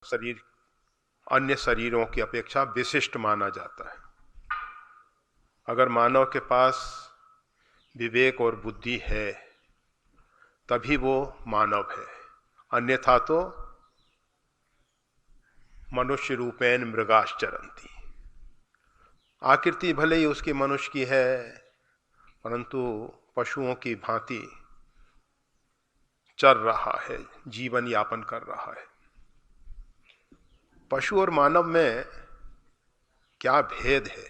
शरीर अन्य शरीरों की अपेक्षा विशिष्ट माना जाता है। अगर मानव के पास विवेक और बुद्धि है तभी वो मानव है, अन्यथा तो मनुष्य रूपेण मृगाश्चरन्ति। आकृति भले ही उसकी मनुष्य की है परंतु पशुओं की भांति चर रहा है, जीवन यापन कर रहा है। पशु और मानव में क्या भेद है?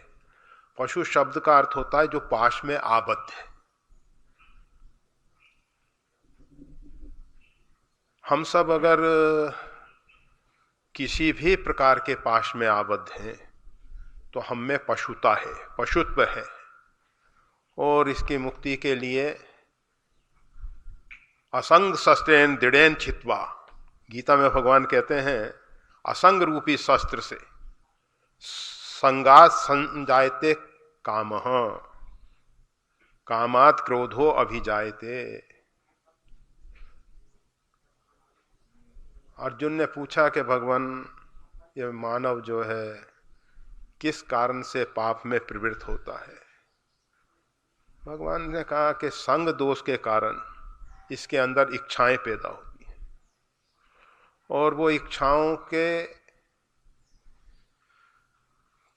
पशु शब्द का अर्थ होता है जो पाश में आबद्ध है। हम सब अगर किसी भी प्रकार के पाश में आबद्ध हैं तो हम में पशुता है, पशुत्व है, और इसकी मुक्ति के लिए असंग शस्त्रेण दृढ़ेन छित्वा, गीता में भगवान कहते हैं असंग रूपी शस्त्र से संगात संजायते कामः, कामात क्रोधो अभिजायते। अर्जुन ने पूछा कि भगवान ये मानव जो है किस कारण से पाप में प्रवृत्त होता है? भगवान ने कहा कि संग दोष के कारण इसके अंदर इच्छाएं पैदा होती हैं और वो इच्छाओं के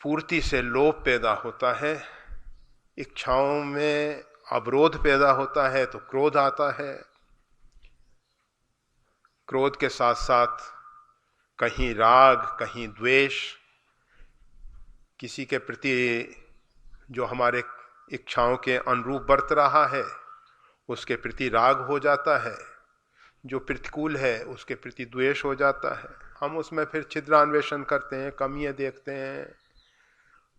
पूर्ति से लोभ पैदा होता है, इच्छाओं में अवरोध पैदा होता है तो क्रोध आता है, क्रोध के साथ साथ कहीं राग कहीं द्वेष, किसी के प्रति जो हमारे इच्छाओं के अनुरूप बरत रहा है उसके प्रति राग हो जाता है, जो प्रतिकूल है उसके प्रति द्वेष हो जाता है। हम उसमें फिर छिद्रान्वेषण करते हैं, कमियां देखते हैं,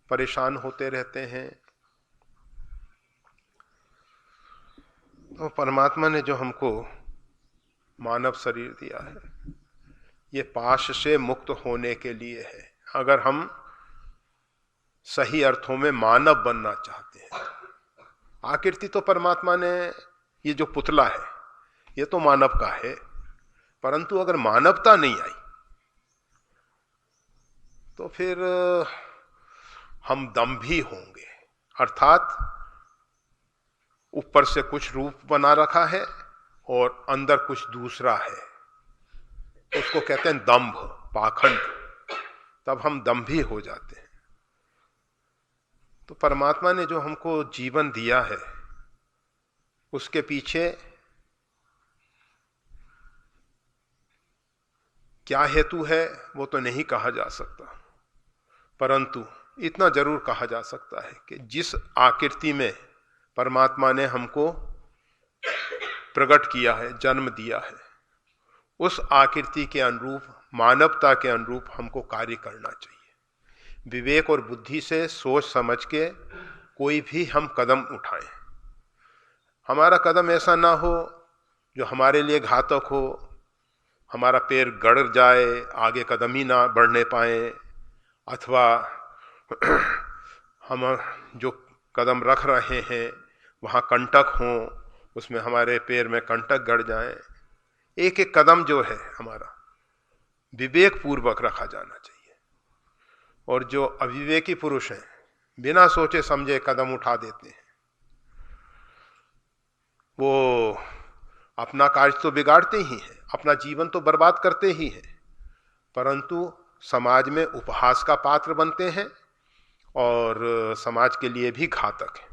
परेशान होते रहते हैं। तो परमात्मा ने जो हमको मानव शरीर दिया है ये पाश से मुक्त होने के लिए है। अगर हम सही अर्थों में मानव बनना चाहते हैं, आकृति तो परमात्मा ने, ये जो पुतला है ये तो मानव का है, परंतु अगर मानवता नहीं आई तो फिर हम दंभी होंगे। अर्थात ऊपर से कुछ रूप बना रखा है और अंदर कुछ दूसरा है, उसको कहते हैं दंभ, पाखंड। तब हम दंभी हो जाते हैं। तो परमात्मा ने जो हमको जीवन दिया है उसके पीछे क्या हेतु है वो तो नहीं कहा जा सकता, परंतु इतना जरूर कहा जा सकता है कि जिस आकृति में परमात्मा ने हमको प्रकट किया है, जन्म दिया है, उस आकृति के अनुरूप, मानवता के अनुरूप हमको कार्य करना चाहिए। विवेक और बुद्धि से सोच समझ के कोई भी हम कदम उठाएं। हमारा कदम ऐसा ना हो जो हमारे लिए घातक हो, हमारा पैर गड़ जाए, आगे कदम ही ना बढ़ने पाए, अथवा हम जो कदम रख रहे हैं वहाँ कंटक हों, उसमें हमारे पैर में कंटक गड़ जाएं। एक एक कदम जो है हमारा विवेक पूर्वक रखा जाना चाहिए। और जो अविवेकी पुरुष हैं बिना सोचे समझे कदम उठा देते हैं, वो अपना कार्य तो बिगाड़ते ही हैं, अपना जीवन तो बर्बाद करते ही हैं, परंतु समाज में उपहास का पात्र बनते हैं और समाज के लिए भी घातक है।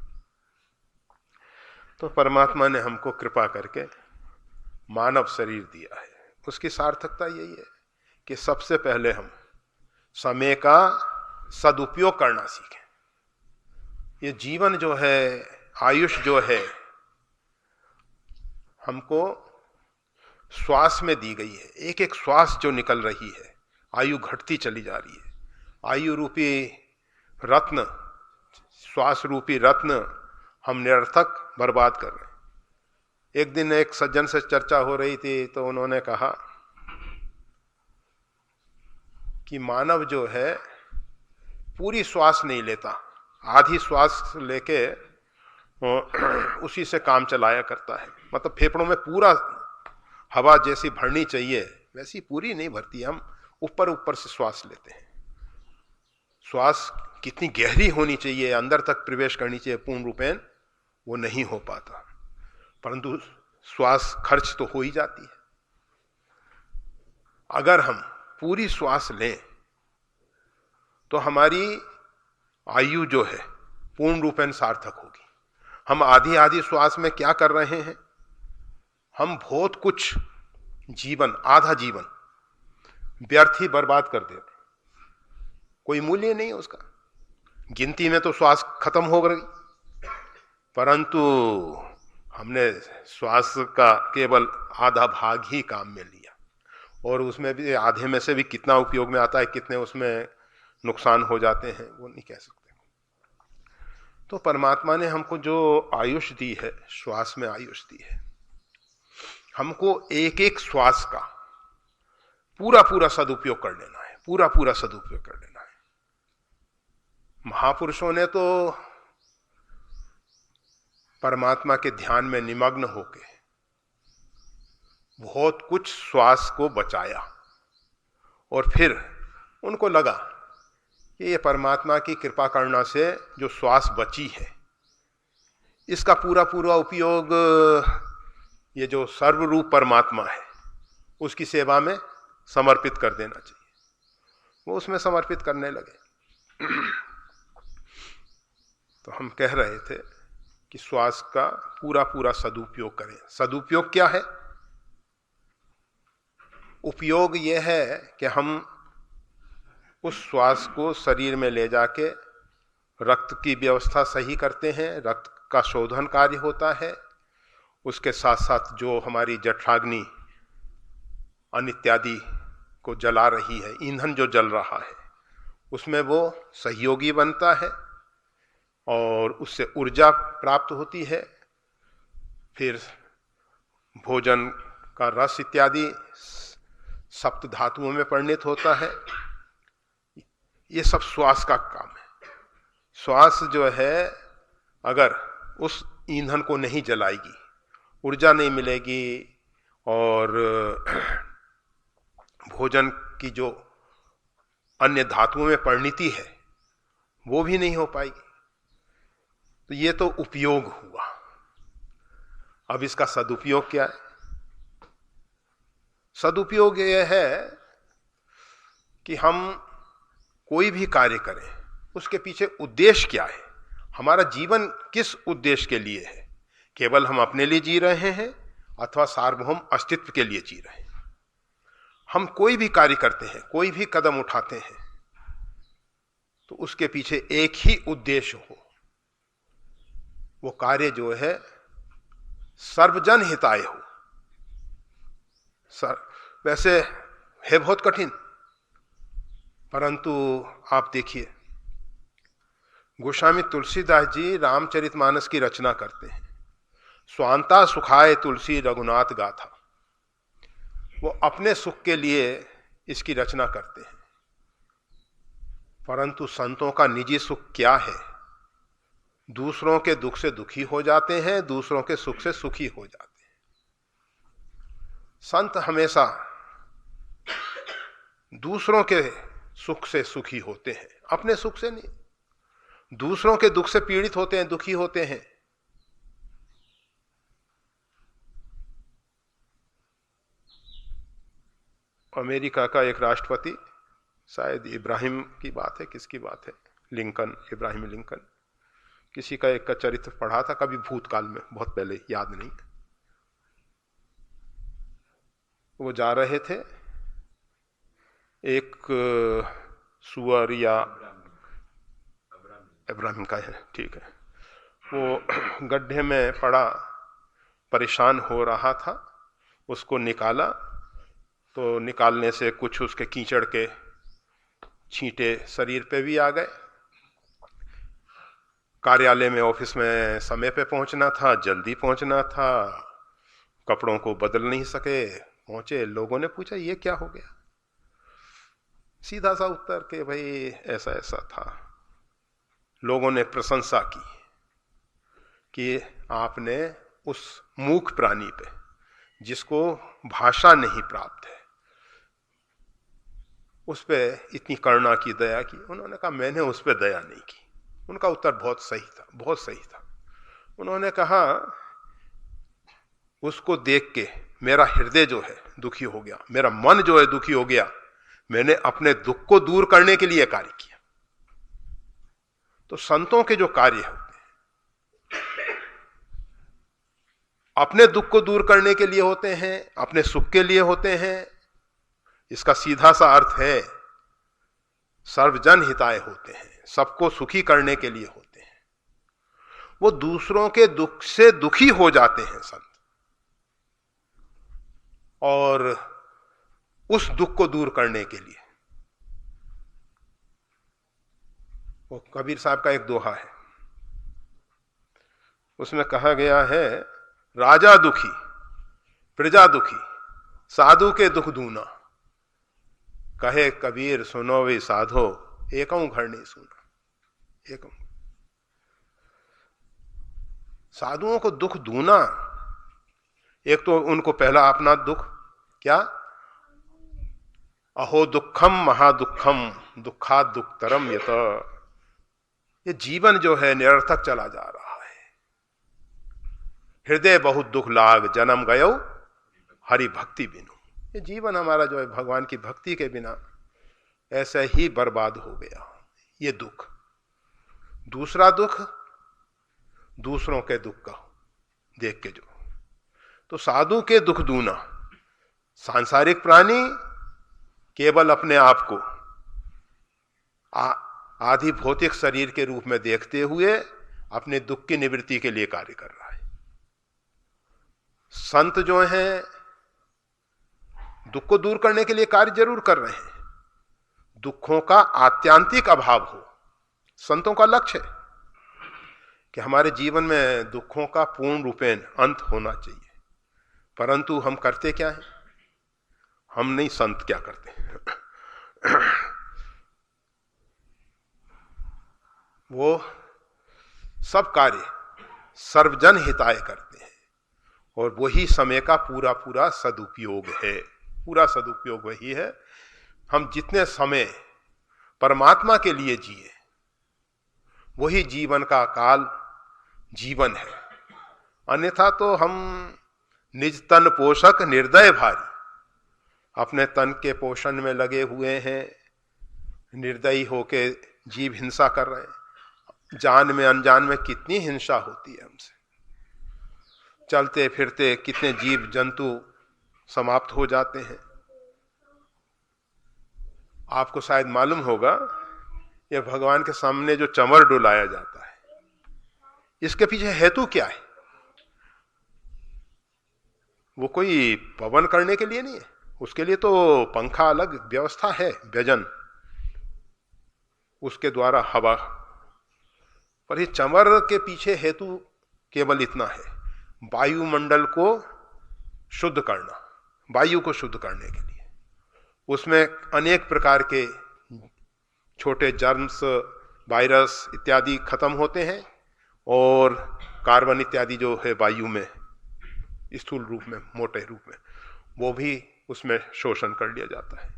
तो परमात्मा ने हमको कृपा करके मानव शरीर दिया है। उसकी सार्थकता यही है कि सबसे पहले हम समय का सदुपयोग करना सीखें। ये जीवन जो है, आयुष जो है, हमको श्वास में दी गई है। एक एक श्वास जो निकल रही है, आयु घटती चली जा रही है। आयु रूपी रत्न, श्वास रूपी रत्न हम निरर्थक बर्बाद कर रहे हैं। एक दिन एक सज्जन से चर्चा हो रही थी तो उन्होंने कहा कि मानव जो है पूरी श्वास नहीं लेता, आधी श्वास लेके उसी से काम चलाया करता है। मतलब फेफड़ों में पूरा हवा जैसी भरनी चाहिए वैसी पूरी नहीं भरती। हम ऊपर ऊपर से श्वास लेते हैं। श्वास कितनी गहरी होनी चाहिए, अंदर तक प्रवेश करनी चाहिए पूर्ण रूपेण, वो नहीं हो पाता, परंतु श्वास खर्च तो हो ही जाती है। अगर हम पूरी श्वास लें तो हमारी आयु जो है पूर्ण रूपेण सार्थक होगी। हम आधी आधी श्वास में क्या कर रहे हैं, हम बहुत कुछ जीवन, आधा जीवन व्यर्थ ही बर्बाद कर देते, कोई मूल्य नहीं है उसका। गिनती में तो श्वास खत्म हो गई, परंतु हमने श्वास का केवल आधा भाग ही काम में लिया, और उसमें भी आधे में से भी कितना उपयोग में आता है, कितने उसमें नुकसान हो जाते हैं, वो नहीं कह सकते। तो परमात्मा ने हमको जो आयुष दी है, श्वास में आयुष दी है, हमको एक एक श्वास का पूरा पूरा सदुपयोग कर लेना है, पूरा पूरा सदुपयोग कर लेना है। महापुरुषों ने तो परमात्मा के ध्यान में निमग्न होके बहुत कुछ श्वास को बचाया, और फिर उनको लगा कि ये परमात्मा की कृपा करना से जो श्वास बची है, इसका पूरा पूरा उपयोग ये जो सर्वरूप परमात्मा है उसकी सेवा में समर्पित कर देना चाहिए। वो उसमें समर्पित करने लगे। तो हम कह रहे थे कि श्वास का पूरा पूरा सदुपयोग करें। सदुपयोग क्या है? उपयोग यह है कि हम उस श्वास को शरीर में ले जाके रक्त की व्यवस्था सही करते हैं, रक्त का शोधन कार्य होता है, उसके साथ साथ जो हमारी जठराग्नि अन्न इत्यादि को जला रही है, ईंधन जो जल रहा है, उसमें वो सहयोगी बनता है और उससे ऊर्जा प्राप्त होती है। फिर भोजन का रस इत्यादि सप्त धातुओं में परिणित होता है। ये सब श्वास का काम है। श्वास जो है अगर उस ईंधन को नहीं जलाएगी, ऊर्जा नहीं मिलेगी, और भोजन की जो अन्य धातुओं में परिणति है वो भी नहीं हो पाएगी। तो ये तो उपयोग हुआ। अब इसका सदुपयोग क्या है? सदुपयोग यह है कि हम कोई भी कार्य करें, उसके पीछे उद्देश्य क्या है, हमारा जीवन किस उद्देश्य के लिए है। केवल हम अपने लिए जी रहे हैं अथवा सार्वभौम अस्तित्व के लिए जी रहे हैं। हम कोई भी कार्य करते हैं, कोई भी कदम उठाते हैं, तो उसके पीछे एक ही उद्देश्य हो। वो कार्य जो है सर्वजन हिताय हो। वैसे है बहुत कठिन, परंतु आप देखिए गोस्वामी तुलसीदास जी रामचरितमानस की रचना करते हैं। स्वांता सुखाय तुलसी रघुनाथ गाथा, वो अपने सुख के लिए इसकी रचना करते हैं। परंतु संतों का निजी सुख क्या है? दूसरों के दुख से दुखी हो जाते हैं, दूसरों के सुख से सुखी हो जाते हैं। संत हमेशा दूसरों के सुख से सुखी होते हैं, अपने सुख से नहीं। दूसरों के दुख से पीड़ित होते हैं, दुखी होते हैं। अमेरिका का एक राष्ट्रपति, शायद इब्राहिम की बात है, किसकी बात है, लिंकन, इब्राहिम लिंकन, किसी का एक का चरित्र पढ़ा था कभी भूतकाल में, बहुत पहले, याद नहीं। वो जा रहे थे, एक सुअर या इब्राहिम का है, ठीक है, वो गड्ढे में पड़ा परेशान हो रहा था। उसको निकाला तो निकालने से कुछ उसके कीचड़ के छींटे शरीर पे भी आ गए। कार्यालय में, ऑफिस में समय पे पहुंचना था, जल्दी पहुंचना था, कपड़ों को बदल नहीं सके, पहुंचे। लोगों ने पूछा ये क्या हो गया? सीधा सा उत्तर के भाई ऐसा ऐसा था। लोगों ने प्रशंसा की कि आपने उस मूक प्राणी पे, जिसको भाषा नहीं प्राप्त है, उस पर इतनी करुणा की, दया की? उन्होंने कहा मैंने उस पर दया नहीं की। उनका उत्तर बहुत सही था, बहुत सही था। उन्होंने कहा उसको देख के मेरा हृदय जो है दुखी हो गया, मेरा मन जो है दुखी हो गया, मैंने अपने दुख को दूर करने के लिए कार्य किया। तो संतों के जो कार्य होते हैं अपने दुख को दूर करने के लिए होते हैं, अपने सुख के लिए होते हैं। इसका सीधा सा अर्थ है सर्वजन हिताय होते हैं, सबको सुखी करने के लिए होते हैं। वो दूसरों के दुख से दुखी हो जाते हैं संत, और उस दुख को दूर करने के लिए। वो कबीर साहब का एक दोहा है, उसमें कहा गया है राजा दुखी प्रजा दुखी साधु के दुख दूना, कहे कबीर सुनो वे साधो एकम घर नहीं सुना। एकम साधुओं को दुख दूना, एक तो उनको पहला अपना दुख क्या, अहो दुखम महादुखम दुखाद दुखतरम यत, ये जीवन जो है निरर्थक चला जा रहा है। हृदय बहुत दुख लाग जन्म गयो हरि भक्ति बिनु, ये जीवन हमारा जो है भगवान की भक्ति के बिना ऐसे ही बर्बाद हो गया। ये दुख। दूसरा दुख दूसरों के दुख का देख के जो, तो साधु के दुख दूना, सांसारिक प्राणी केवल अपने आप को आधि भौतिक शरीर के रूप में देखते हुए अपने दुख की निवृत्ति के लिए कार्य कर रहा है। संत जो हैं दुख को दूर करने के लिए कार्य जरूर कर रहे हैं, दुखों का आत्यांतिक अभाव हो, संतों का लक्ष्य है कि हमारे जीवन में दुखों का पूर्ण रूपेण अंत होना चाहिए। परंतु हम करते क्या हैं? हम नहीं, संत क्या करते हैं वो सब कार्य सर्वजन हिताय करते हैं, और वही समय का पूरा पूरा सदुपयोग है। पूरा सदुपयोग वही है। हम जितने समय परमात्मा के लिए जिए वही जीवन का काल जीवन है। अन्यथा तो हम निज तन पोषक निर्दय भारी, अपने तन के पोषण में लगे हुए हैं, निर्दयी होके जीव हिंसा कर रहे हैं। जान में अनजान में कितनी हिंसा होती है हमसे, चलते फिरते कितने जीव जंतु समाप्त हो जाते हैं। आपको शायद मालूम होगा, यह भगवान के सामने जो चमर डुलाया जाता है, इसके पीछे हेतु क्या है? वो कोई पवन करने के लिए नहीं है, उसके लिए तो पंखा अलग व्यवस्था है, व्यजन, उसके द्वारा हवा। पर ये चमर के पीछे हेतु केवल इतना है, वायुमंडल को शुद्ध करना, वायु को शुद्ध करने के लिए। उसमें अनेक प्रकार के छोटे जर्म्स, वायरस इत्यादि खत्म होते हैं, और कार्बन इत्यादि जो है वायु में स्थूल रूप में, मोटे रूप में, वो भी उसमें शोषण कर लिया जाता है।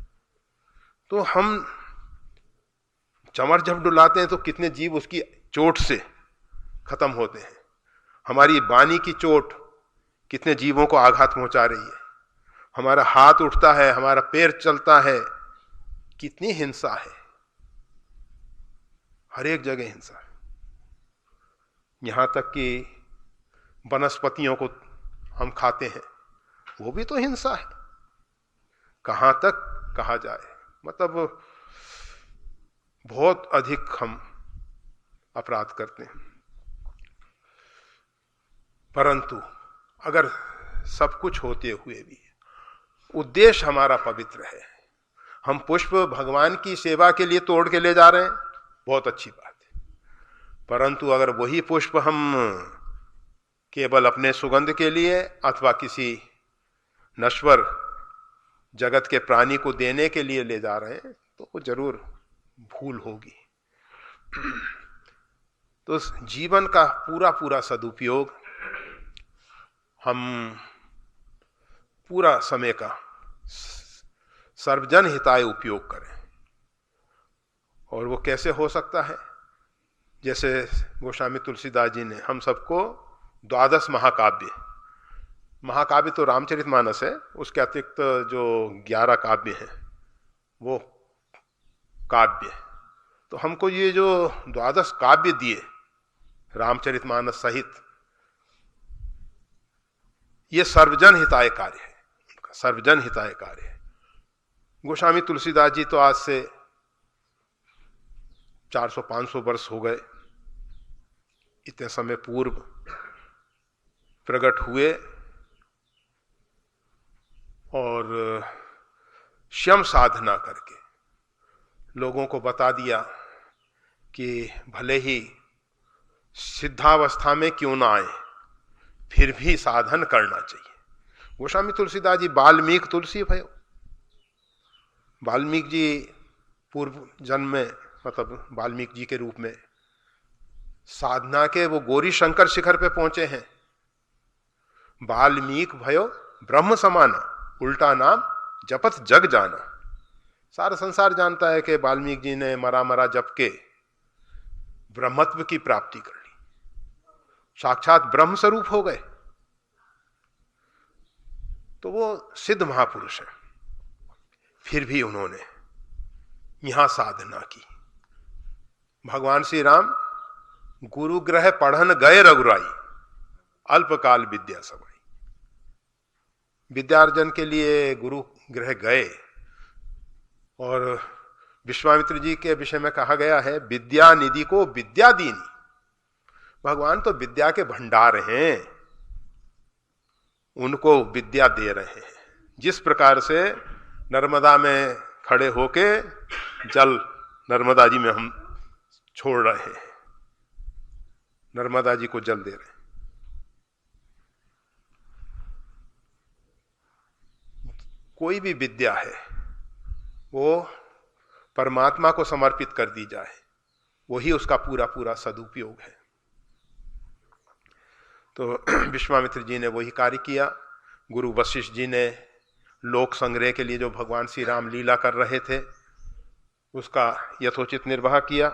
तो हम चमर जब डुलाते हैं तो कितने जीव उसकी चोट से खत्म होते हैं। हमारी वाणी की चोट कितने जीवों को आघात पहुंचा रही है। हमारा हाथ उठता है, हमारा पैर चलता है, कितनी हिंसा है, हर एक जगह हिंसा है। यहां तक कि वनस्पतियों को हम खाते हैं, वो भी तो हिंसा है। कहां तक कहा जाए, मतलब बहुत अधिक हम अपराध करते हैं। परंतु अगर सब कुछ होते हुए भी उद्देश्य हमारा पवित्र है, हम पुष्प भगवान की सेवा के लिए तोड़ के ले जा रहे हैं, बहुत अच्छी बात है। परंतु अगर वही पुष्प हम केवल अपने सुगंध के लिए अथवा किसी नश्वर जगत के प्राणी को देने के लिए ले जा रहे हैं, तो वो जरूर भूल होगी। तो जीवन का पूरा पूरा सदुपयोग हम पूरा समय का सर्वजन हिताय उपयोग करें। और वो कैसे हो सकता है? जैसे गोस्वामी तुलसीदास जी ने हम सबको 12 महाकाव्य तो रामचरितमानस है, उसके अतिरिक्त जो 11 काव्य हैं वो काव्य। तो हमको ये जो 12 काव्य दिए रामचरितमानस सहित, ये सर्वजन हिताय कार्य है, सर्वजन हिताय कार्य है। गोस्वामी तुलसीदास जी तो आज से 400-500 वर्ष हो गए, इतने समय पूर्व प्रकट हुए और स्वयं साधना करके लोगों को बता दिया कि भले ही सिद्धावस्था में क्यों ना आए, फिर भी साधन करना चाहिए। गोस्वामी तुलसीदास जी वाल्मीकि तुलसी भयो। वाल्मीकि जी पूर्व जन्म में, मतलब वाल्मीकि जी के रूप में साधना के वो गौरी शंकर शिखर पे पहुंचे हैं। वाल्मीकि भयो ब्रह्म समाना, उल्टा नाम जपत जग जाना। सारा संसार जानता है कि वाल्मीकि जी ने मरा जप के ब्रह्मत्व की प्राप्ति कर ली, साक्षात ब्रह्म स्वरूप हो गए। तो वो सिद्ध महापुरुष है, फिर भी उन्होंने यहां साधना की। भगवान श्री राम गुरु ग्रह पढ़न गए रघुराई, अल्पकाल विद्या समाई। विद्यार्जन के लिए गुरु गृह गए, और विश्वामित्र जी के विषय में कहा गया है विद्या निधि को विद्या दीनी। भगवान तो विद्या के भंडार हैं, उनको विद्या दे रहे हैं। जिस प्रकार से नर्मदा में खड़े होके जल नर्मदा जी में हम छोड़ रहे हैं, नर्मदा जी को जल दे रहे हैं। कोई भी विद्या है वो परमात्मा को समर्पित कर दी जाए, वही उसका पूरा पूरा सदुपयोग है। तो विश्वामित्र जी ने वही कार्य किया। गुरु वशिष्ठ जी ने लोक संग्रह के लिए जो भगवान श्री राम लीला कर रहे थे उसका यथोचित निर्वाह किया।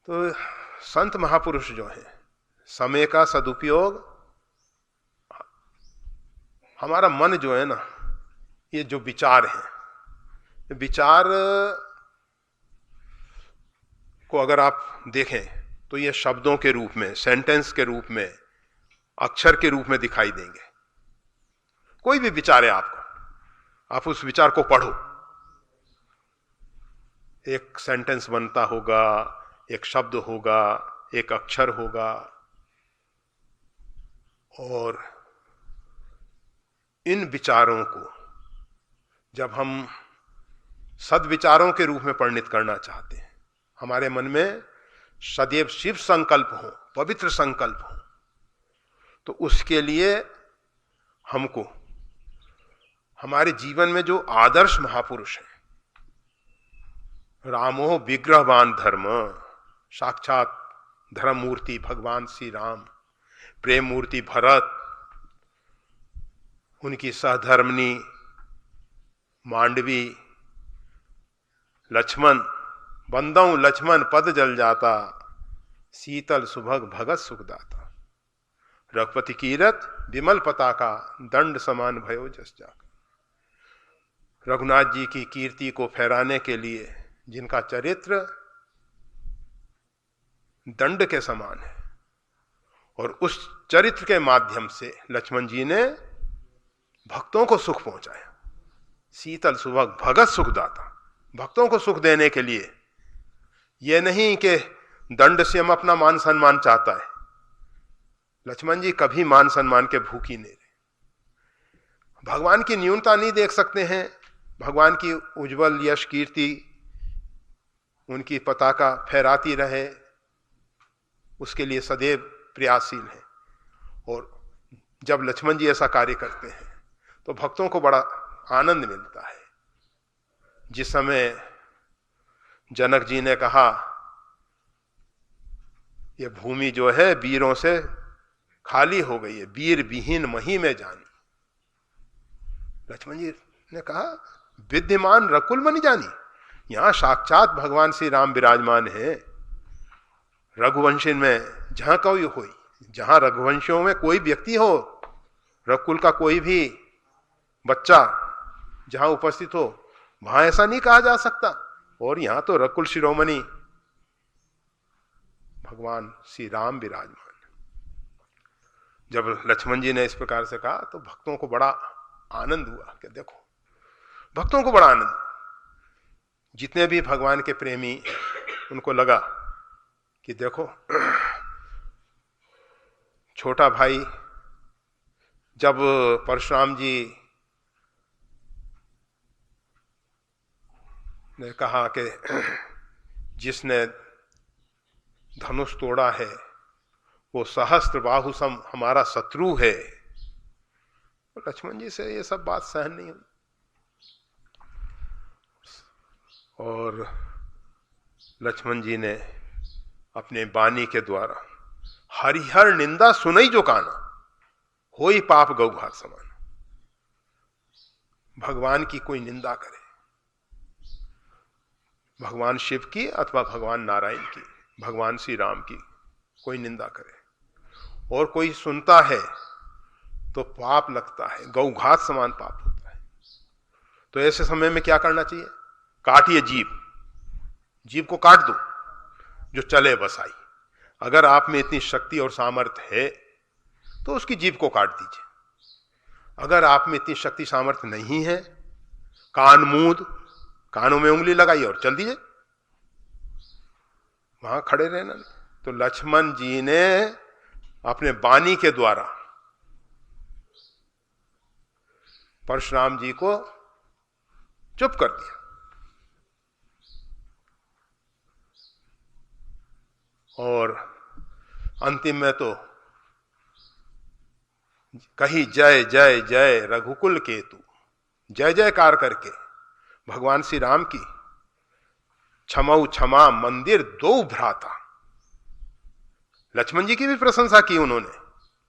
तो संत महापुरुष जो हैं, समय का सदुपयोग, हमारा मन जो है ना, ये जो विचार है, विचार को अगर आप देखें तो ये शब्दों के रूप में, सेंटेंस के रूप में, अक्षर के रूप में दिखाई देंगे। कोई भी विचार है आपको, आप उस विचार को पढ़ो, एक सेंटेंस बनता होगा, एक शब्द होगा, एक अक्षर होगा। और इन विचारों को जब हम सद्विचारों के रूप में परिणित करना चाहते हैं, हमारे मन में सदैव शिव संकल्प हो, पवित्र संकल्प हो, तो उसके लिए हमको हमारे जीवन में जो आदर्श महापुरुष हैं, रामो विग्रहवान धर्म, साक्षात धर्म मूर्ति भगवान श्री राम, प्रेम मूर्ति भरत, उनकी सहधर्मनी मांडवी, लक्ष्मण, बंदौ लक्ष्मण पद जल जाता, शीतल सुभग भगत सुखदाता, रघुपति कीरत विमल पताका, दंड समान भयो जस जाका। रघुनाथ जी की कीर्ति को फहराने के लिए जिनका चरित्र दंड के समान है, और उस चरित्र के माध्यम से लक्ष्मण जी ने भक्तों को सुख पहुंचाया। शीतल सुभग भगत सुखदाता, भक्तों को सुख देने के लिए। यह नहीं कि दंड से हम अपना मान सम्मान चाहता है। लक्ष्मण जी कभी मान सम्मान के भूखी नहीं रहे। भगवान की न्यूनता नहीं देख सकते हैं, भगवान की उज्जवल यश कीर्ति उनकी पताका फहराती रहे, उसके लिए सदैव प्रयासशील है। और जब लक्ष्मण जी ऐसा कार्य करते हैं तो भक्तों को बड़ा आनंद मिलता है। जिस समय जनक जी ने कहा यह भूमि जो है वीरों से खाली हो गई है, वीर विहीन मही में जानी, लक्ष्मण जी ने कहा विद्यमान रकुल मनि जानी, यहां साक्षात भगवान श्री राम विराजमान है। रघुवंश में जहां कोई हो, जहां रघुवंशों में कोई व्यक्ति हो, रघुकुल का कोई भी बच्चा जहां उपस्थित हो, वहां ऐसा नहीं कहा जा सकता। और यहां तो रघुकुल शिरोमणि भगवान श्री राम विराजमान। जब लक्ष्मण जी ने इस प्रकार से कहा तो भक्तों को बड़ा आनंद हुआ कि देखो, भक्तों को बड़ा आनंद, जितने भी भगवान के प्रेमी, उनको लगा कि देखो छोटा भाई जब परशुराम जी ने कहा कि जिसने धनुष तोड़ा है वो सहस्त्र बाहु सम हमारा शत्रु है, तो लक्ष्मण जी से ये सब बात सहन नहीं हुई। और लक्ष्मण जी ने अपने वाणी के द्वारा हरिहर निंदा सुनई जो काना, होई पाप गौघात समान। भगवान की कोई निंदा करे, भगवान शिव की अथवा भगवान नारायण की, भगवान श्री राम की कोई निंदा करे और कोई सुनता है तो पाप लगता है, गौघात समान पाप होता है। तो ऐसे समय में क्या करना चाहिए? काटिए जीभ, जीभ को काट दो, जो चले बसाई। अगर आप में इतनी शक्ति और सामर्थ्य है तो उसकी जीभ को काट दीजिए। अगर आप में इतनी शक्ति सामर्थ्य नहीं है, कान मूंद, कानों में उंगली लगाइए और चल दीजिए, वहां खड़े रहना। तो लक्ष्मण जी ने अपने वाणी के द्वारा परशुराम जी को चुप कर दिया। और अंतिम में तो कही जय जय जय रघुकुल केतु, जय जयकार करके भगवान श्री राम की क्षमऊ क्षमा मंदिर दो भ्राता। लक्ष्मण जी की भी प्रशंसा की उन्होंने,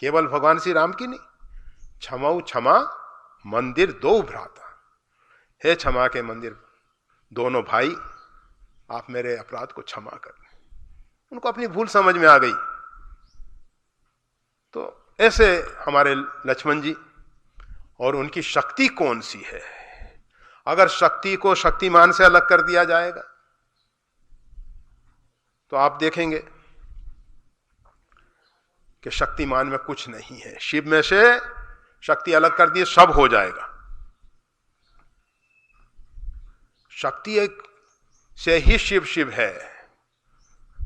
केवल भगवान श्री राम की नहीं। क्षमऊ क्षमा मंदिर दो भ्राता, हे क्षमा के मंदिर दोनों भाई, आप मेरे अपराध को क्षमा कर दें। उनको अपनी भूल समझ में आ गई। तो ऐसे हमारे लक्ष्मण जी, और उनकी शक्ति कौन सी है? अगर शक्ति को शक्तिमान से अलग कर दिया जाएगा तो आप देखेंगे कि शक्तिमान में कुछ नहीं है। शिव में से शक्ति अलग कर दिए सब हो जाएगा। शक्ति एक से ही शिव शिव है।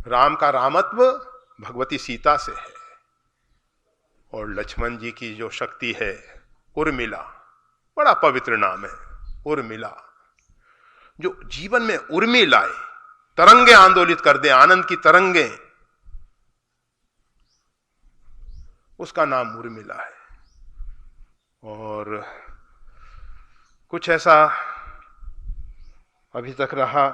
राम का रामत्व भगवती सीता से है। और लक्ष्मण जी की जो शक्ति है उर्मिला, बड़ा पवित्र नाम है उर्मिला, जो जीवन में उर्मी लाए, तरंगे आंदोलित कर दे, आनंद की तरंगे, उसका नाम उर्मिला है। और कुछ ऐसा अभी तक रहा,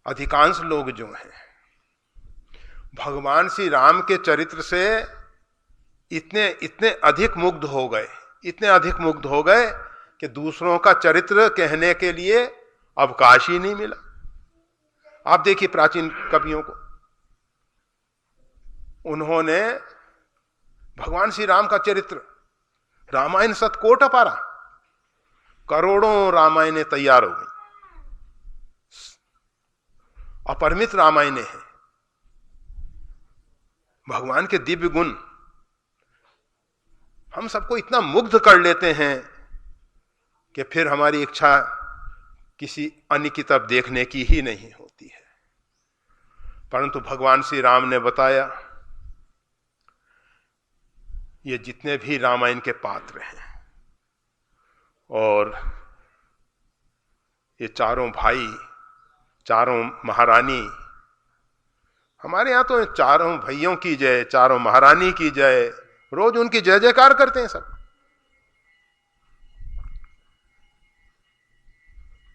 अधिकांश लोग जो हैं भगवान श्री राम के चरित्र से इतने अधिक मुग्ध हो गए, इतने अधिक मुग्ध हो गए कि दूसरों का चरित्र कहने के लिए अवकाश ही नहीं मिला। आप देखिए प्राचीन कवियों को, उन्होंने भगवान श्री राम का चरित्र, रामायण शतकोट अपारा, करोड़ों रामायणें तैयार हो गई, अपरिमित रामायणें हैं। भगवान के दिव्य गुण हम सबको इतना मुग्ध कर लेते हैं कि फिर हमारी इच्छा किसी अन्य की तरफ देखने की ही नहीं होती है। परंतु भगवान श्री राम ने बताया, ये जितने भी रामायण के पात्र हैं और ये चारों भाई, चारों महारानी, हमारे यहां तो चारों भाइयों की जय, चारों महारानी की जय, रोज उनकी जय जयकार करते हैं सब।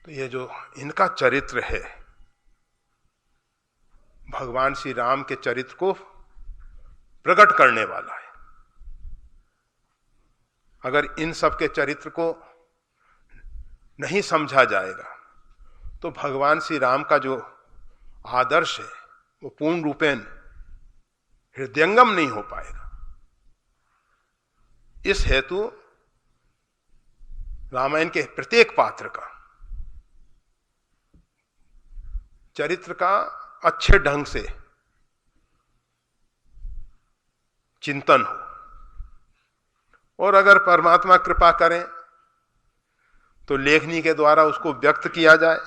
तो ये जो इनका चरित्र है, भगवान श्री राम के चरित्र को प्रकट करने वाला है। अगर इन सब के चरित्र को नहीं समझा जाएगा तो भगवान श्री राम का जो आदर्श है वो पूर्ण रूपेण हृदयंगम नहीं हो पाएगा। इस हेतु रामायण के प्रत्येक पात्र का चरित्र का अच्छे ढंग से चिंतन हो, और अगर परमात्मा कृपा करें तो लेखनी के द्वारा उसको व्यक्त किया जाए।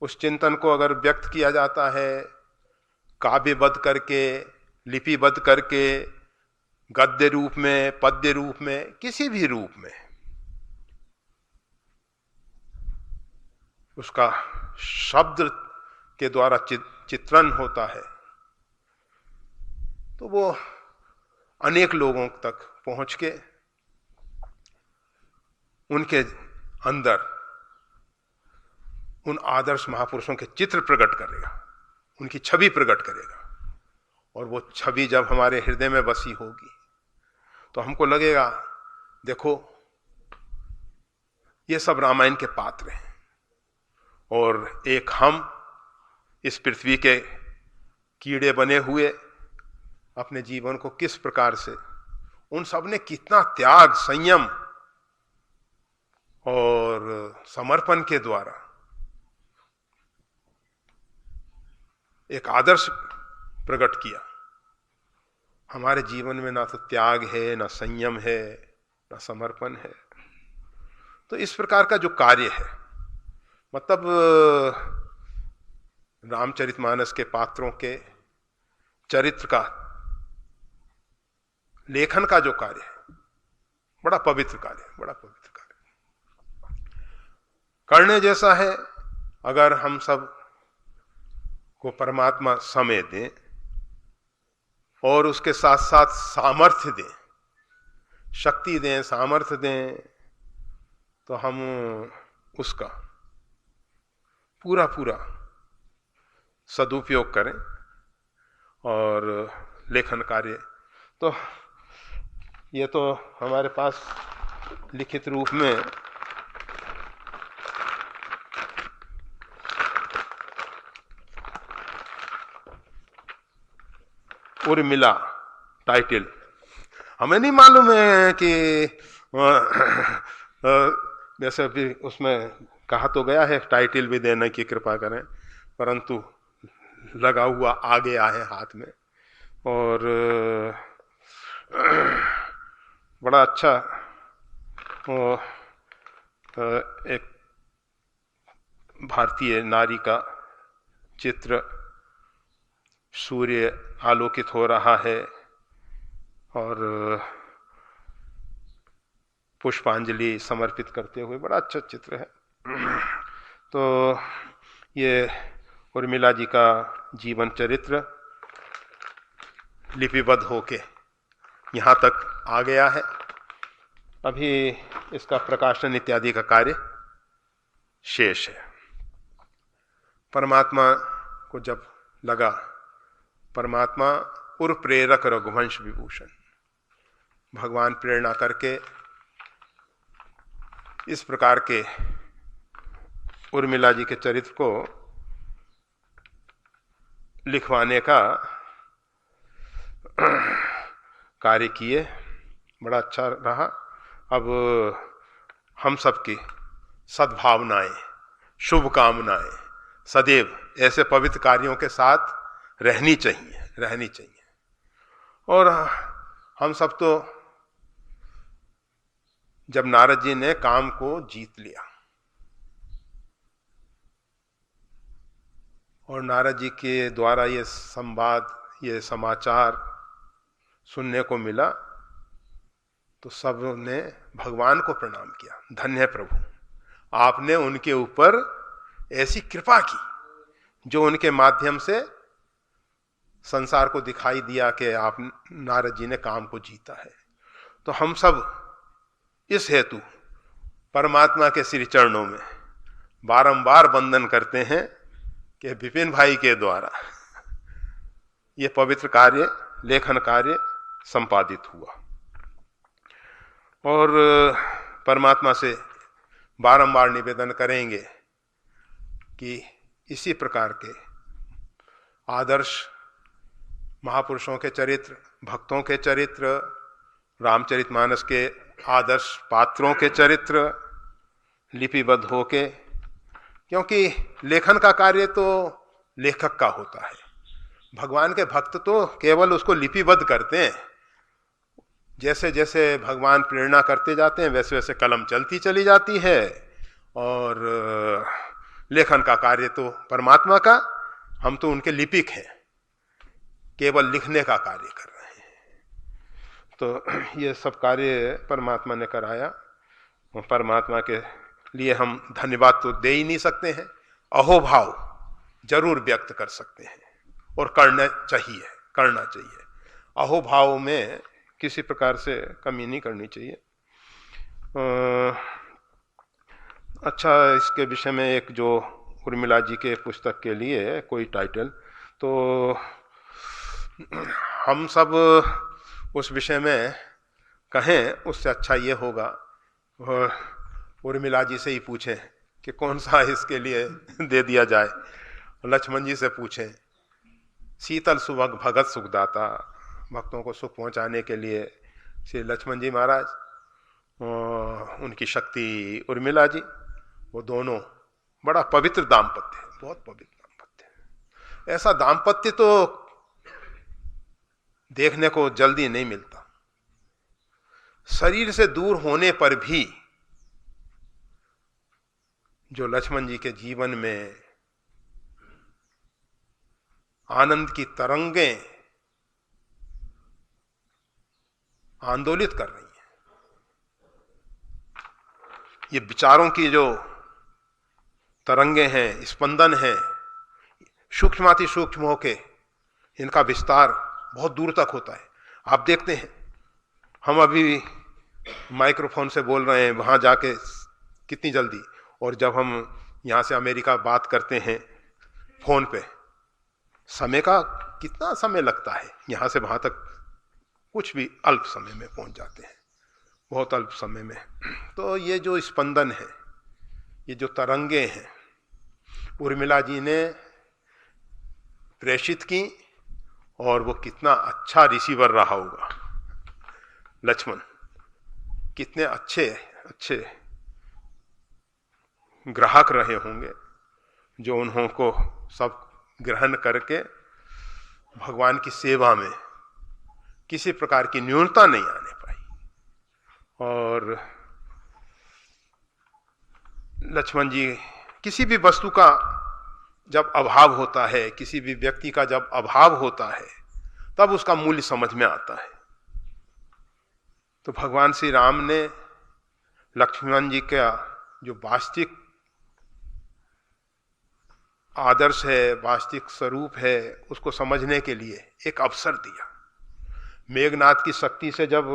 उस चिंतन को अगर व्यक्त किया जाता है काव्यबद्ध करके, लिपिबद्ध करके, गद्य रूप में, पद्य रूप में, किसी भी रूप में उसका शब्द के द्वारा चित्रण होता है तो वो अनेक लोगों तक पहुंच के उनके अंदर उन आदर्श महापुरुषों के चित्र प्रकट करेगा, उनकी छवि प्रकट करेगा। और वो छवि जब हमारे हृदय में बसी होगी तो हमको लगेगा देखो ये सब रामायण के पात्र हैं और एक हम इस पृथ्वी के कीड़े बने हुए अपने जीवन को किस प्रकार से उन सब ने कितना त्याग, संयम और समर्पण के द्वारा एक आदर्श प्रकट किया। हमारे जीवन में ना तो त्याग है, ना संयम है, ना समर्पण है। तो इस प्रकार का जो कार्य है, मतलब रामचरितमानस के पात्रों के चरित्र का लेखन का जो कार्य है, बड़ा पवित्र कार्य है, बड़ा पवित्र कार्य करने जैसा है। अगर हम सब को परमात्मा समय दें और उसके साथ साथ सामर्थ्य दें, शक्ति दें, सामर्थ्य दें, तो हम उसका पूरा पूरा सदुपयोग करें और लेखन कार्य। तो ये तो हमारे पास लिखित रूप में उर्मिला टाइटल, हमें नहीं मालूम है कि जैसे अभी उसमें कहा तो गया है टाइटल भी देने की कृपा करें, परंतु लगा हुआ आ गया है हाथ में। और बड़ा अच्छा एक भारतीय नारी का चित्र, सूर्य आलोकित हो रहा है और पुष्पांजलि समर्पित करते हुए, बड़ा अच्छा चित्र है। तो ये उर्मिला जी का जीवन चरित्र लिपिबद्ध होके यहाँ तक आ गया है। अभी इसका प्रकाशन इत्यादि का कार्य शेष है। परमात्मा को जब लगा, परमात्मा उर प्रेरक रघुवंश विभूषण, भगवान प्रेरणा करके इस प्रकार के उर्मिला जी के चरित्र को लिखवाने का कार्य किए, बड़ा अच्छा रहा। अब हम सबकी सद्भावनाएं, शुभकामनाएं सदैव ऐसे पवित्र कार्यों के साथ रहनी चाहिए। और हम सब तो जब नारद जी ने काम को जीत लिया और नारद जी के द्वारा ये संवाद, ये समाचार सुनने को मिला, तो सब ने भगवान को प्रणाम किया। धन्य है प्रभु, आपने उनके ऊपर ऐसी कृपा की जो उनके माध्यम से संसार को दिखाई दिया कि आप नारद जी ने काम को जीता है। तो हम सब इस हेतु परमात्मा के श्री चरणों में बारंबार वंदन करते हैं कि विपिन भाई के द्वारा ये पवित्र कार्य, लेखन कार्य संपादित हुआ। और परमात्मा से बारंबार निवेदन करेंगे कि इसी प्रकार के आदर्श महापुरुषों के चरित्र, भक्तों के चरित्र, रामचरितमानस के आदर्श पात्रों के चरित्र लिपिबद्ध होके, क्योंकि लेखन का कार्य तो लेखक का होता है, भगवान के भक्त तो केवल उसको लिपिबद्ध करते हैं। जैसे जैसे भगवान प्रेरणा करते जाते हैं वैसे वैसे कलम चलती चली जाती है, और लेखन का कार्य तो परमात्मा का, हम तो उनके लिपिक हैं, केवल लिखने का कार्य कर रहे हैं। तो ये सब कार्य परमात्मा ने कराया, और परमात्मा के लिए हम धन्यवाद तो दे ही नहीं सकते हैं, अहोभाव जरूर व्यक्त कर सकते हैं और करना चाहिए। अहोभाव में किसी प्रकार से कमी नहीं करनी चाहिए। अच्छा, इसके विषय में एक जो उर्मिला जी के पुस्तक के लिए कोई टाइटल, तो हम सब उस विषय में कहें उससे अच्छा ये होगा उर्मिला जी से ही पूछें कि कौन सा इसके लिए दे दिया जाए, लक्ष्मण जी से पूछें। शीतल सुभग भगत सुखदाता, भक्तों को सुख पहुंचाने के लिए श्री लक्ष्मण जी महाराज, उनकी शक्ति उर्मिला जी, वो दोनों बड़ा पवित्र दाम्पत्य, बहुत पवित्र दाम्पत्य। ऐसा दाम्पत्य तो देखने को जल्दी नहीं मिलता। शरीर से दूर होने पर भी जो लक्ष्मण जी के जीवन में आनंद की तरंगें आंदोलित कर रही हैं, ये विचारों की जो तरंगे हैं, स्पंदन हैं, सूक्ष्माति सूक्ष्म होके इनका विस्तार बहुत दूर तक होता है। आप देखते हैं, हम अभी माइक्रोफोन से बोल रहे हैं, वहां जाके कितनी जल्दी, और जब हम यहां से अमेरिका बात करते हैं फोन पे, समय का कितना समय लगता है, यहां से वहां तक कुछ भी अल्प समय में पहुंच जाते हैं, बहुत अल्प समय में। तो ये जो स्पंदन है, ये जो तरंगे हैं, उर्मिला जी ने प्रेषित की, और वो कितना अच्छा रिसीवर रहा होगा। लक्ष्मण कितने अच्छे ग्राहक रहे होंगे, जो उन्हों को सब ग्रहण करके भगवान की सेवा में किसी प्रकार की न्यूनता नहीं आने पाई। और लक्ष्मण जी, किसी भी वस्तु का जब अभाव होता है, किसी भी व्यक्ति का जब अभाव होता है, तब उसका मूल्य समझ में आता है। तो भगवान श्री राम ने लक्ष्मण जी का जो वास्तविक आदर्श है, वास्तविक स्वरूप है, उसको समझने के लिए एक अवसर दिया। मेघनाथ की शक्ति से जब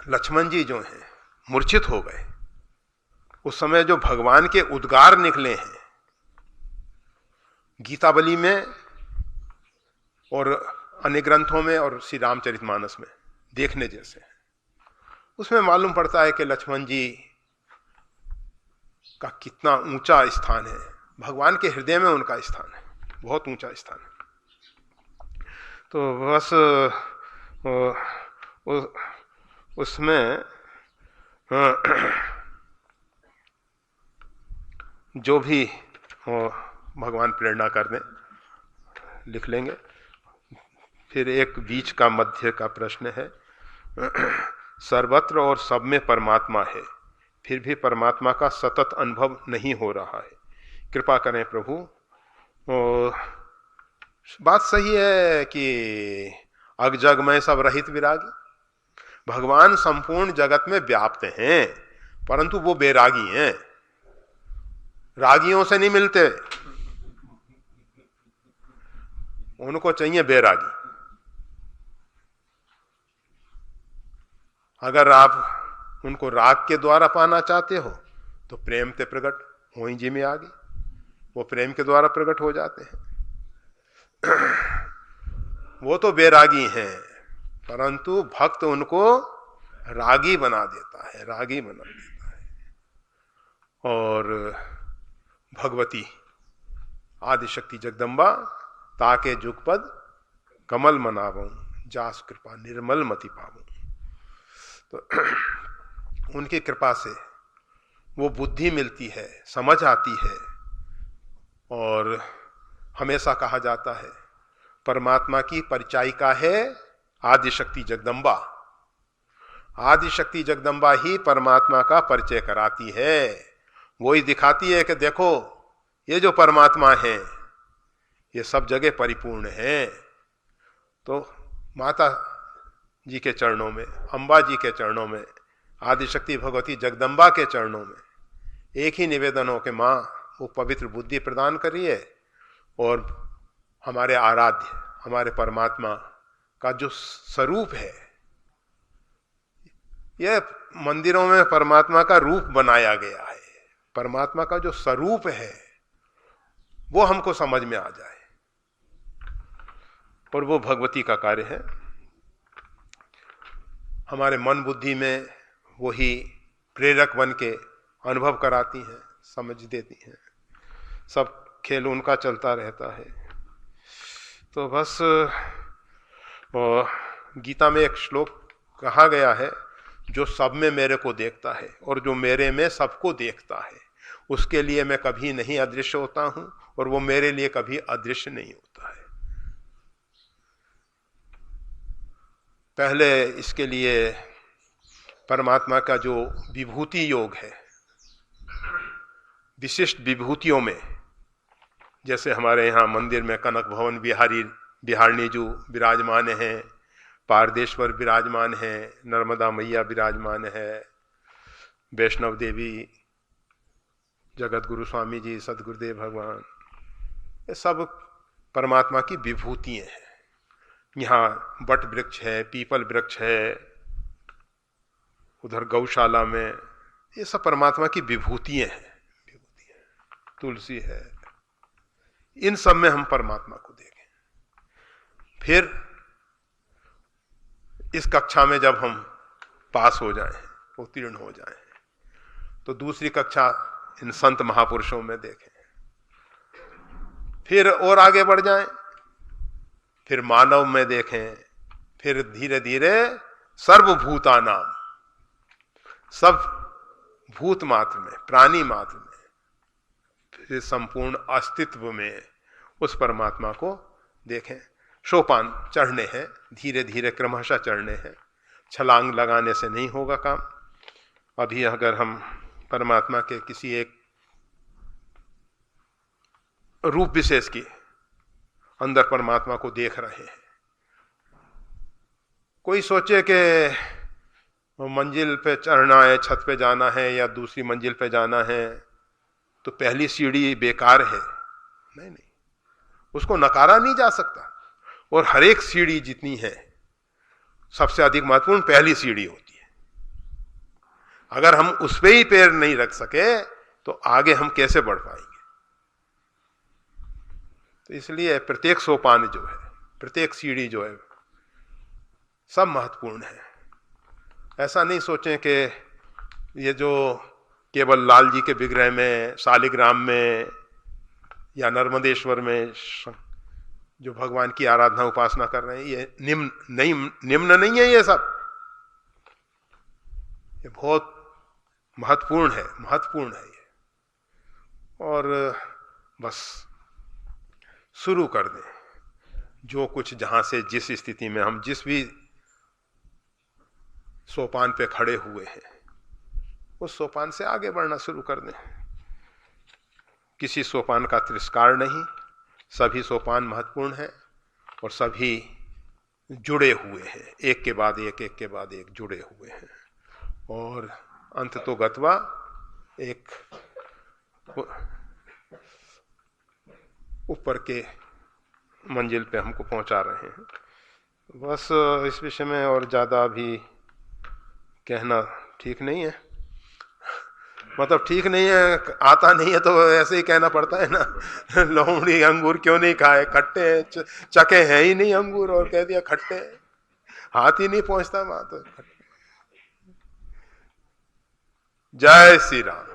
लक्ष्मण जी जो हैं मूर्छित हो गए, उस समय जो भगवान के उद्गार निकले हैं गीतावली में और अन्य ग्रंथों में और श्री रामचरितमानस में देखने जैसे हैं। उसमें मालूम पड़ता है कि लक्ष्मण जी का कितना ऊंचा स्थान है, भगवान के हृदय में उनका स्थान है, बहुत ऊंचा स्थान है। तो बस उसमें जो भी भगवान प्रेरणा कर दें लिख लेंगे। फिर एक बीच का मध्य का प्रश्न है, सर्वत्र और सब में परमात्मा है, फिर भी परमात्मा का सतत अनुभव नहीं हो रहा है, कृपा करें प्रभु। बात सही है कि अग जग में सब रहित विरागी, भगवान संपूर्ण जगत में व्याप्त हैं, परंतु वो बैरागी हैं, रागियों से नहीं मिलते, उनको चाहिए बैरागी। अगर आप उनको राग के द्वारा पाना चाहते हो तो प्रेम ते प्रकट हो ही जी में आगे, वो प्रेम के द्वारा प्रकट हो जाते हैं। वो तो बैरागी हैं, परंतु भक्त उनको रागी बना देता है, रागी बना देता है। और भगवती आदिशक्ति जगदम्बा ताके जुगपद कमल मनावूं, जास कृपा निर्मल मति पाऊं। तो उनकी कृपा से वो बुद्धि मिलती है, समझ आती है। और हमेशा कहा जाता है परमात्मा की परिचायिका है आदिशक्ति जगदम्बा। आदिशक्ति जगदम्बा ही परमात्मा का परिचय कराती है। वो ही दिखाती है कि देखो ये जो परमात्मा है ये सब जगह परिपूर्ण है। तो माता जी के चरणों में, अम्बा जी के चरणों में, आदिशक्ति भगवती जगदम्बा के चरणों में एक ही निवेदन हो कि माँ वो पवित्र बुद्धि प्रदान करिए और हमारे आराध्य, हमारे परमात्मा का जो स्वरूप है, यह मंदिरों में परमात्मा का रूप बनाया गया है, परमात्मा का जो स्वरूप है वो हमको समझ में आ जाए। और वो भगवती का कार्य है। हमारे मन बुद्धि में वही प्रेरक बन के अनुभव कराती हैं, समझ देती हैं। सब खेल उनका चलता रहता है। तो बस गीता में एक श्लोक कहा गया है, जो सब में मेरे को देखता है और जो मेरे में सबको देखता है उसके लिए मैं कभी नहीं अदृश्य होता हूं और वो मेरे लिए कभी अदृश्य नहीं होता है। पहले इसके लिए परमात्मा का जो विभूति योग है, विशिष्ट विभूतियों में, जैसे हमारे यहाँ मंदिर में कनक भवन बिहारणी जी विराजमान हैं, पारदेश्वर विराजमान है, नर्मदा मैया विराजमान है, वैष्णव देवी, जगत गुरु स्वामी जी, सदगुरुदेव भगवान, ये सब परमात्मा की विभूतियां हैं। यहाँ बट वृक्ष है, पीपल वृक्ष है, उधर गौशाला में, ये सब परमात्मा की विभूतियां हैं। तुलसी है, इन सब में हम परमात्मा को देखें। फिर इस कक्षा में जब हम पास हो जाएं, उत्तीर्ण हो जाएं, तो दूसरी कक्षा इन संत महापुरुषों में देखें। फिर और आगे बढ़ जाएं, फिर मानव में देखें, फिर धीरे धीरे सर्वभूता नाम, सब भूत मात्र में, प्राणी मात्र में, फिर संपूर्ण अस्तित्व में उस परमात्मा को देखें। सोपान चढ़ने हैं, धीरे धीरे क्रमशः चढ़ने हैं, छलांग लगाने से नहीं होगा काम। अभी अगर हम परमात्मा के किसी एक रूप विशेष की अंदर परमात्मा को देख रहे हैं, कोई सोचे कि मंजिल पे चढ़ना है, छत पे जाना है या दूसरी मंजिल पे जाना है तो पहली सीढ़ी बेकार है, नहीं नहीं, उसको नकारा नहीं जा सकता। और हर एक सीढ़ी जितनी है सबसे अधिक महत्वपूर्ण पहली सीढ़ी होती है। अगर हम उस पे ही पैर नहीं रख सके तो आगे हम कैसे बढ़ पाएंगे। तो इसलिए प्रत्येक सोपान जो है, प्रत्येक सीढ़ी जो है, सब महत्वपूर्ण है। ऐसा नहीं सोचें कि ये जो केवल लाल जी के विग्रह में, शालिग्राम में या नर्मदेश्वर में जो भगवान की आराधना उपासना कर रहे हैं, ये निम्न नहीं है। ये सब ये बहुत महत्वपूर्ण है, महत्वपूर्ण है ये। और बस शुरू कर दें, जो कुछ जहां से जिस स्थिति में हम जिस भी सोपान पे खड़े हुए हैं उस सोपान से आगे बढ़ना शुरू कर दें। किसी सोपान का तिरस्कार नहीं, सभी सोपान महत्वपूर्ण हैं और सभी जुड़े हुए हैं, एक के बाद एक, एक के बाद एक जुड़े हुए हैं। और अंत तो गत्वा एक ऊपर के मंजिल पे हमको पहुंचा रहे हैं। बस इस विषय में और ज़्यादा भी कहना ठीक नहीं है। मतलब ठीक नहीं है, आता नहीं है तो ऐसे ही कहना पड़ता है ना। लोमड़ी अंगूर क्यों नहीं खाए, खट्टे हैं, चके हैं ही नहीं अंगूर और कह दिया खट्टे हैं, हाथ ही नहीं पहुंचता वहां तो खट्टे। जय श्री राम।